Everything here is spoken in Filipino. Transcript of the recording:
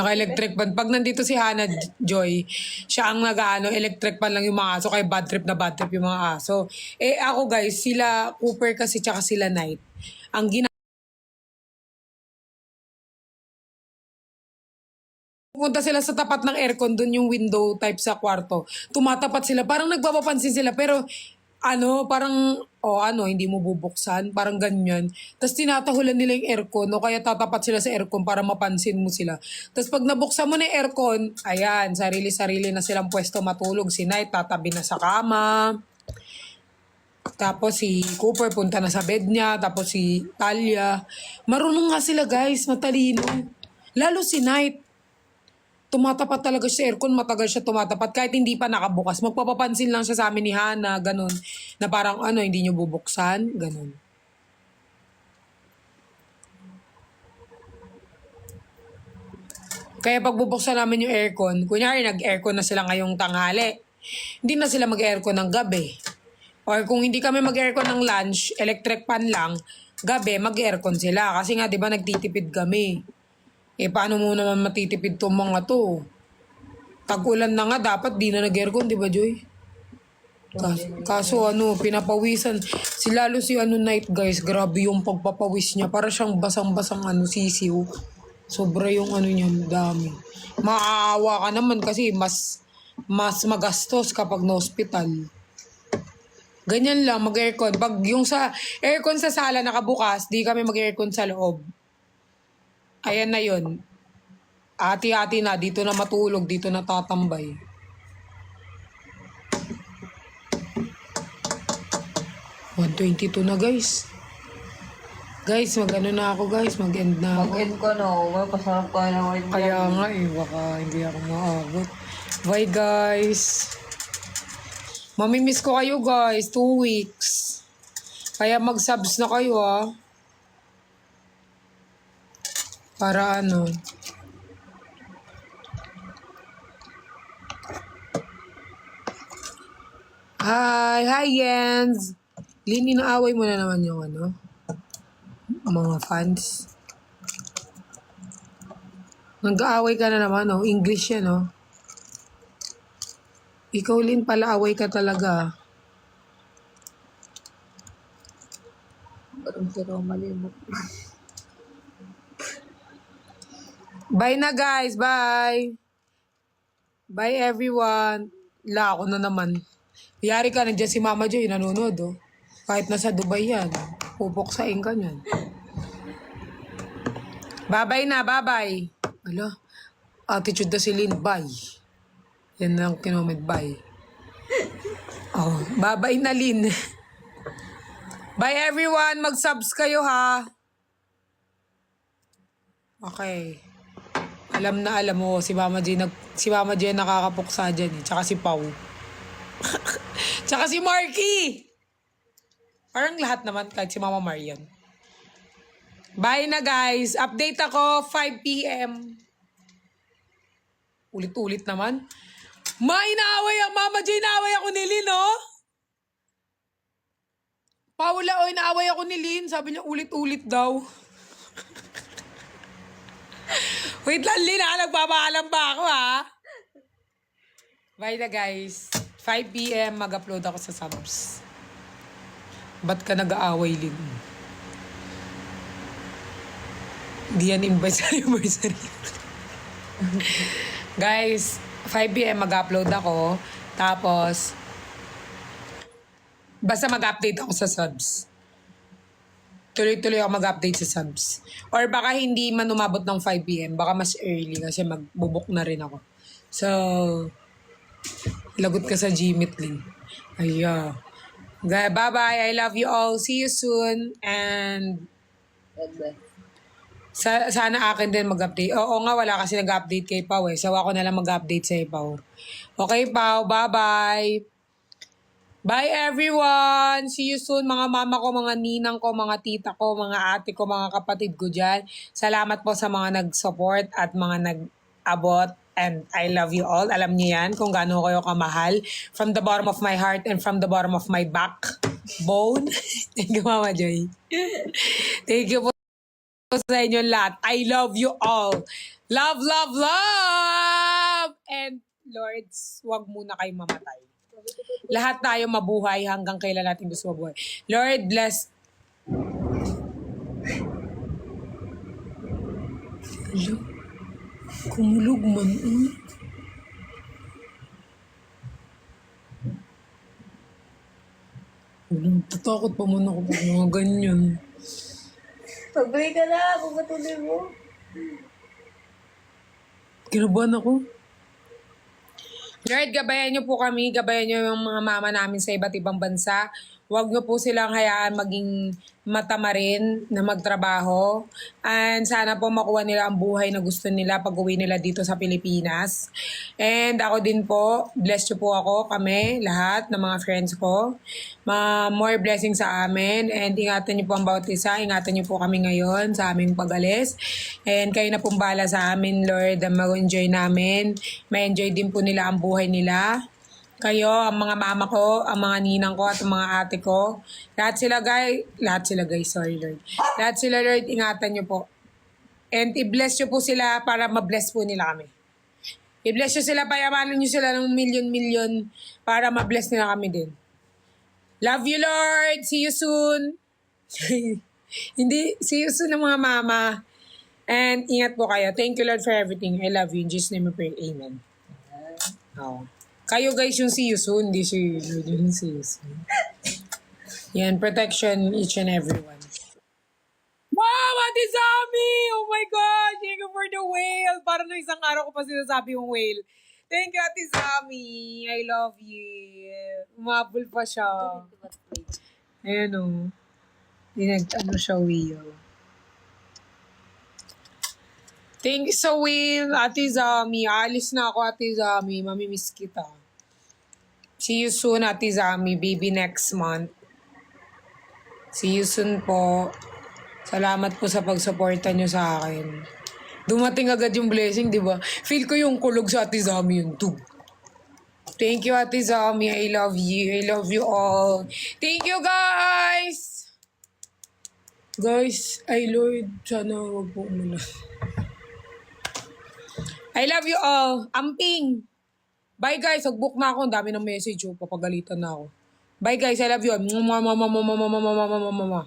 naka-electric fan. Pag nandito si Hannah Joy, siya ang electric fan lang yung mga aso, kaya bad trip na bad trip yung mga aso. Eh ako guys, sila Cooper kasi tsaka sila Knight. Ang pupunta sila sa tapat ng aircon, dun yung window type sa kwarto. Tumatapat sila, parang nagpapapansin sila, pero parang, hindi mo bubuksan, parang ganyan. Tapos tinatahulan nila yung aircon, o kaya tatapat sila sa aircon para mapansin mo sila. Tapos pag nabuksan mo na yung aircon, ayan, sarili-sarili na silang pwesto matulog. Si Knight, tatabi na sa kama. Tapos si Cooper, punta na sa bed niya. Tapos si Talia. Marunong nga sila guys, matalino. Lalo si Knight. Tumatapat talaga siya sa aircon, matagal siya tumatapat. Kahit hindi pa nakabukas, magpapapansin lang siya sa amin ni Hannah, ganun. Na parang hindi nyo bubuksan, ganun. Kaya pag bubuksan namin yung aircon, kunyari nag-aircon na sila ngayong tanghali, hindi na sila mag-aircon ng gabi. Or kung hindi kami mag-aircon ng lunch, electric fan lang, gabi mag-aircon sila. Kasi nga, di ba, nagtitipid kami. Eh, paano mo naman matitipid tong mga to? Tag-ulan na nga, dapat di na nag-aircon, di ba, Joy? Kaso pinapawisan. Lalo si Night, guys, grabe yung pagpapawis niya. Para siyang basang-basang sisiw. Sobra yung niya, dami. Maaawa ka naman kasi mas magastos kapag na-hospital. Ganyan lang, mag-aircon. Pag yung sa aircon sa sala nakabukas, di kami mag-aircon sa loob. Ayan na yun. Ati-ati na. Dito na matulog. Dito na tatambay. $122 na guys. Guys, na ako guys. Mag-end na ako. Mag-end ka na. May pasarap ka na. Kaya nga baka hindi ako maabot. Bye guys. Mamimiss ko kayo guys. 2 weeks. Kaya mag-subs na kayo Para Hi Jens. Lin, inaaway mo na naman yung mga fans. Nag-aaway ka na naman, English yan, Ikaw, Lin, pala away ka talaga. Parang si Roma limot. Bye na guys, bye. Bye everyone. Ako na naman. Yari ka, nandiyan si Mama Joy, nanonood Kahit nasa Dubai yan, pupuksain ka niyan. Bye-bye na, bye-bye. Attitude na si Lynn, bye. Yan lang kinoment, bye. Bye-bye na Lynn. Bye everyone, mag-subs kayo ha. Okay. Alam mo, si Mama J nakakapuksa dyan Tsaka si Pau. Tsaka si Marky. Parang lahat naman, kahit si Mama Marian. Bye na guys. Update ako, 5 p.m. Ulit-ulit naman. Inaaway ang Mama J, inaaway ako ni Lynn, Paula, inaaway ako ni Lynn. Sabi niya, ulit-ulit daw. Wait lang, Lynn, nagpapaalam pa ako, Bye na, guys. 5 p.m. mag-upload ako sa subs. Ba't ka nag-aaway, Lynn? Hindi yan invite sa anniversary. Guys, 5 p.m. mag-upload ako. Tapos, basta mag-update ako sa subs. Tuloy-tuloy ako mag-update sa subs. Or baka hindi man umabot ng 5 p.m. Baka mas early kasi magbubok na rin ako. So, lagot ka sa Gmeet, Lynn. Bye-bye. I love you all. See you soon. And sana akin din mag-update. Oo nga, wala kasi nag-update kay Pao So, ako na lang mag-update sa Pao. Okay, Pao. Bye-bye. Bye everyone! See you soon mga mama ko, mga ninang ko, mga tita ko, mga ate ko, mga kapatid ko dyan. Salamat po sa mga nag-support at mga nag-abot. And I love you all. Alam niyo yan kung gaano kayo kamahal. From the bottom of my heart and from the bottom of my backbone. Thank you, Mama Joy. Thank you po sa inyo lahat. I love you all. Love, love, love! And Lords, wag muna kayo mamatay. Lahat tayo mabuhay hanggang kailan natin gusto mabuhay. Lord, bless. Hello? Kumulog man. Tatakot pa man ako pag mga ganyan. Pag-break ka na, kung patuloy mo. Kinabahan ako. Lord, gabayan niyo po kami, gabayan niyo yung mga mama namin sa iba't ibang bansa. Huwag niyo po silang hayaan maging matamarin na magtrabaho. And sana po makuha nila ang buhay na gusto nila pag uwi nila dito sa Pilipinas. And ako din po, bless niyo po ako, kami, lahat ng mga friends ko. More blessings sa amin. And ingatan niyo po ang bawat isa. Ingatan niyo po kami ngayon sa aming pag-alis. And kayo na pong bala sa amin, Lord, na mag-enjoy namin. May-enjoy din po nila ang buhay nila. Kayo, ang mga mama ko, ang mga ninang ko, at ang mga ate ko. Lahat sila guys, sorry Lord. Lahat sila Lord, ingatan niyo po. And i-bless niyo po sila para ma-bless po nila kami. I-bless niyo sila, payamanin niyo sila ng milyon-milyon para ma-bless nila kami din. Love you Lord! See you soon! Hindi, see you soon ng mga mama. And ingat po kayo. Thank you Lord for everything. I love you. In Jesus' name I pray. Amen. Oh. Kayo guys yung see you soon, hindi si Lord yung see you soon. Yan, protection each and everyone. Wow, Ate Zami! Oh my God! Thank you for the whale! Parang nung isang araw ko pa sinasabi yung whale. Thank you, Ate Zami! I love you. Umabol pa siya. Ayan o. Ano siya, whale. Thank you sa whale, Ate Zami. Alis na ako, Ate Zami. Mamimiss kita. See you soon, Ate Zami. Baby next month. See you soon po. Salamat po sa pagsuporta nyo sa akin. Dumating agad yung blessing, di ba? Feel ko yung kulog sa Ate Zami yung tub. Thank you, Ate Zami. I love you. I love you all. Thank you, guys! Guys, ay Lord, sana wag po umulan. I love you all. Amping! Bye guys, mag-book na ako. Ang dami ng message. Papagalitan na ako. Bye guys, I love you all. Mwah, mwah, mwah, mwah, mwah, mwah, mwah, mwah, mwah, mwah.